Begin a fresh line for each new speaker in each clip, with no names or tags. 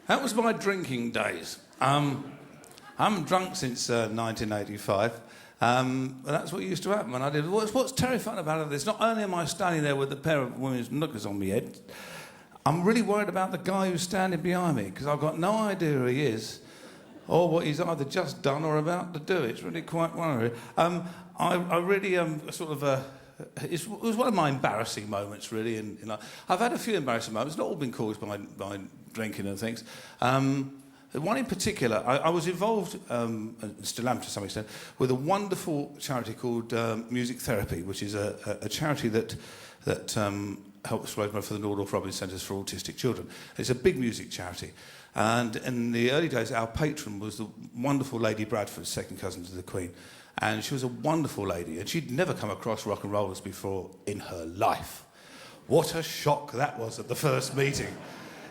That was my drinking days. I'm drunk since 1985. That's what used to happen when I did. What's terrifying about it is not only am I standing there with a pair of women's knickers on my head, I'm really worried about the guy who's standing behind me because I've got no idea who he is or what he's either just done or about to do. It's really quite worrying. I really it was one of my embarrassing moments, really. And I've had a few embarrassing moments, not all been caused by drinking and things. One in particular, I was involved, still am to some extent, with a wonderful charity called Music Therapy, which is a charity that helps raise money for the North Robin Centres for Autistic Children. It's a big music charity. And in the early days, our patron was the wonderful Lady Bradford, second cousin to the Queen. And she was a wonderful lady, and she'd never come across rock and rollers before in her life. What a shock that was at the first meeting.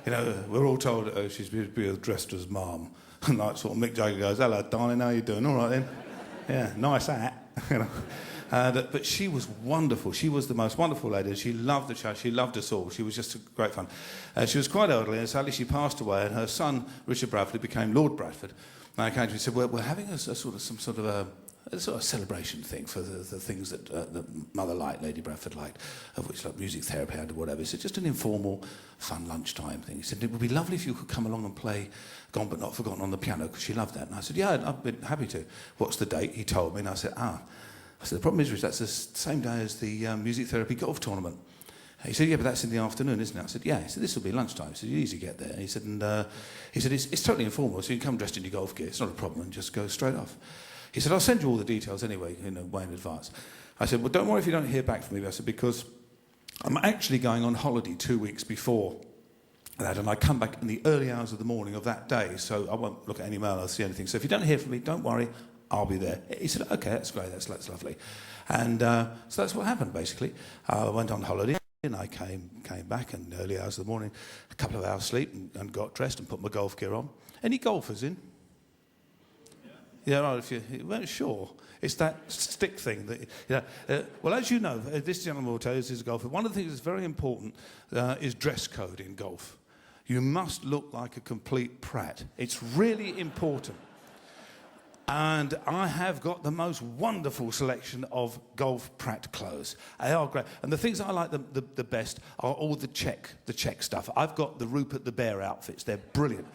We're all told she's dressed as Mom. And like sort of Mick Jagger goes, "Hello, darling, how you doing? All right then." Yeah, nice hat. But she was wonderful. She was the most wonderful lady. She loved the church. She loved us all. She was just great fun. She was quite elderly, and sadly she passed away. And her son, Richard Bradford, became Lord Bradford. And I came to him and said, "We're having a sort of celebration thing for the things that Mother liked, Lady Bradford liked, of which like music therapy and whatever." He said, "Just an informal, fun lunchtime thing." He said, "It would be lovely if you could come along and play Gone But Not Forgotten on the piano," because she loved that. And I said, "Yeah, I'd be happy to." "What's the date?" He told me, and I said, I said, "The problem is, Rich, that's the same day as the music therapy golf tournament." He said, "Yeah, but that's in the afternoon, isn't it?" I said, "Yeah." He said, "This will be lunchtime." He said, "You easy get there." He said, it's totally informal, so you can come dressed in your golf gear. It's not a problem, and just go straight off. He said, "I'll send you all the details anyway, way in advance." I said, "Well, don't worry if you don't hear back from me." I said, "Because I'm actually going on holiday 2 weeks before that, and I come back in the early hours of the morning of that day, so I won't look at any mail or see anything. So if you don't hear from me, don't worry, I'll be there." He said, "Okay, that's great, that's lovely." And so that's what happened, basically. I went on holiday, and I came back in the early hours of the morning, a couple of hours sleep, and got dressed and put my golf gear on. Any golfers in? Yeah, right, if you weren't sure. It's that stick thing. Well, as you know, this gentleman will tell you, this is a golfer. One of the things that's very important is dress code in golf. You must look like a complete prat. It's really important. And I have got the most wonderful selection of golf prat clothes. They are great. And the things I like the best are all the check stuff. I've got the Rupert the Bear outfits. They're brilliant.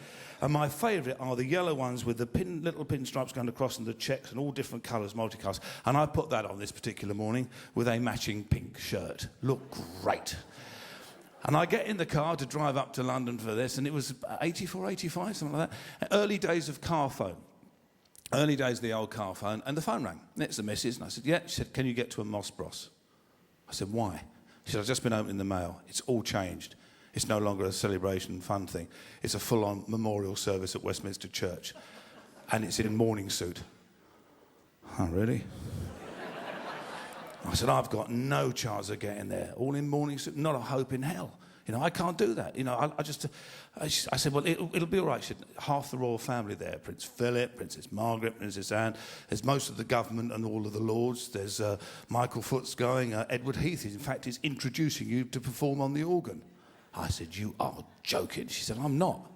And my favourite are the yellow ones with the little pinstripes going across and the checks and all different colours, multicolours. And I put that on this particular morning with a matching pink shirt. Look great. And I get in the car to drive up to London for this, and it was 84, 85, something like that. Early days of car phone. Early days of the old car phone, and the phone rang. It's the missus, and I said, "Yeah." She said, "Can you get to a Moss Bros?" I said, "Why?" She said, "I've just been opening the mail. It's all changed. It's no longer a celebration fun thing. It's a full-on memorial service at Westminster Church. And it's in morning suit." "Oh, really?" I said, "I've got no chance of getting there. All in morning suit, not a hope in hell. I can't do that. I said, "Well, it'll be all right." She said, "Half the royal family there. Prince Philip, Princess Margaret, Princess Anne. There's most of the government and all of the lords. There's Michael Foot's going. Edward Heath, in fact, is introducing you to perform on the organ." I said, "You are joking." She said, "I'm not."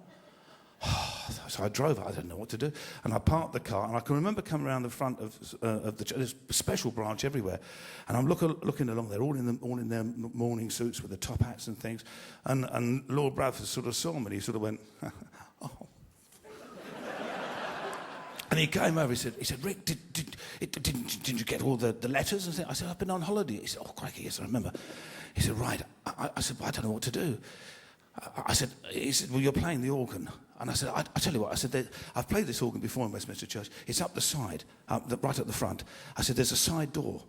So I drove. I didn't know what to do, and I parked the car. And I can remember coming around the front of the church. There's a special branch everywhere, and I'm looking along. They're all in their morning suits with the top hats and things. And Lord Bradford sort of saw me. And he sort of went, "Oh." And he came over. He said, "Rick, didn't you get all the letters?" I said, "I've been on holiday." He said, "Oh, crikey, yes, I remember." He said, "Right." I said, "Well, I don't know what to do." He said, "Well, you're playing the organ." And I said, I tell you what, I said, "I've played this organ before in Westminster Church. It's up the side, right at the front." I said, "There's a side door.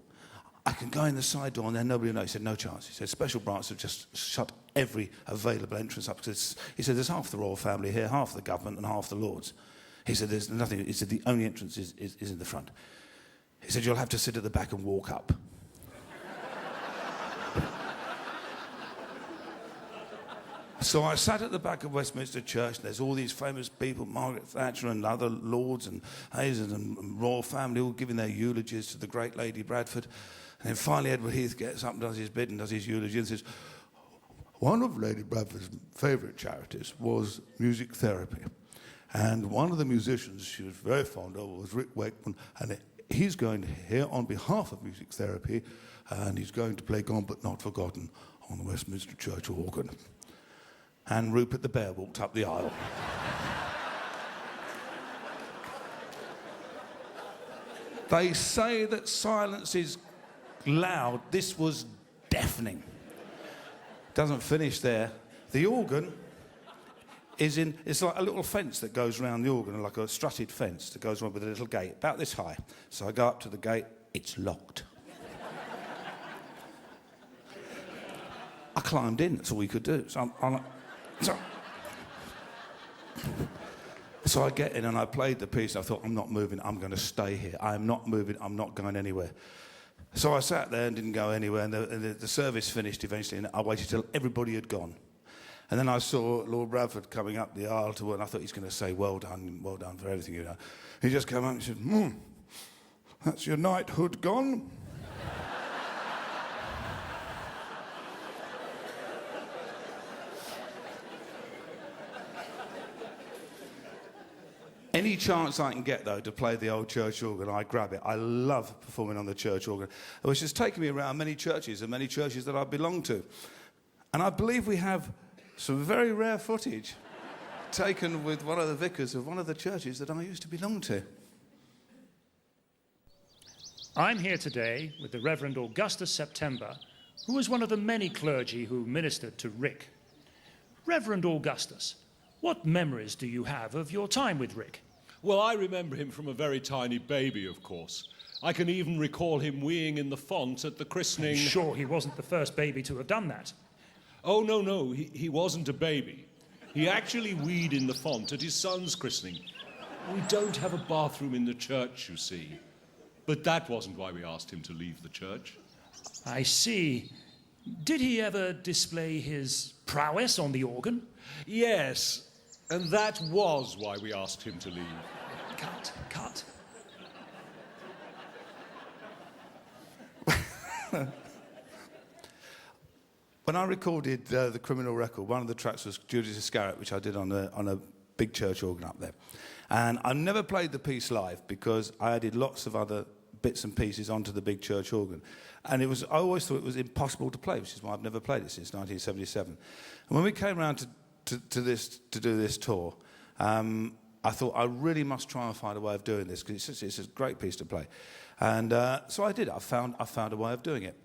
I can go in the side door and then nobody will know." He said, "No chance." He said, "Special branch have just shut every available entrance up." He said, "There's half the royal family here, half the government and half the lords." He said, "There's nothing." He said, "The only entrance is in the front." He said, "You'll have to sit at the back and walk up." So I sat at the back of Westminster Church, and there's all these famous people, Margaret Thatcher and other lords and Hazens and royal family, all giving their eulogies to the great Lady Bradford. And then finally Edward Heath gets up and does his bit and does his eulogy and says,
one of Lady Bradford's favourite charities was music therapy. And one of the musicians she was very fond of was Rick Wakeman, and he's going here on behalf of music therapy, and he's going to play Gone But Not Forgotten on the Westminster Church organ. And Rupert the Bear walked up the aisle. They say that silence is loud. This was deafening. Doesn't finish there. The organ is it's like a little fence that goes around the organ, like a strutted fence that goes around with a little gate, about this high. So I go up to the gate, it's locked. I climbed in, that's all we could do. So I get in and I played the piece. I thought, I'm not moving, I'm going to stay here. I am not moving, I'm not going anywhere. So I sat there and didn't go anywhere, and the service finished eventually, and I waited till everybody had gone. And then I saw Lord Bradford coming up the aisle to, and I thought he's going to say, well done for everything you've done. He just came up and said, that's your knighthood gone? Any chance I can get, though, to play the old church organ, I grab it. I love performing on the church organ, which has taken me around many churches and many churches that I belong to. And I believe we have some very rare footage taken with one of the vicars of one of the churches that I used to belong to.
I'm here today with the Reverend Augustus September, who was one of the many clergy who ministered to Rick. Reverend Augustus, what memories do you have of your time with Rick?
Well, I remember him from a very tiny baby, of course. I can even recall him weeing in the font at the christening.
I'm sure he wasn't the first baby to have done that.
Oh, no, he wasn't a baby. He actually weed in the font at his son's christening. We don't have a bathroom in the church, you see. But that wasn't why we asked him to leave the church.
I see. Did he ever display his prowess on the organ?
Yes, and that was why we asked him to leave.
Cut.
When I recorded the Criminal Record, one of the tracks was Judas Iscariot, which I did on a big church organ up there. And I never played the piece live because I added lots of other bits and pieces onto the big church organ. And I always thought it was impossible to play, which is why I've never played it since 1977. And when we came around to do this tour, I thought I really must try and find a way of doing this because it's a great piece to play. And so I did. I found a way of doing it.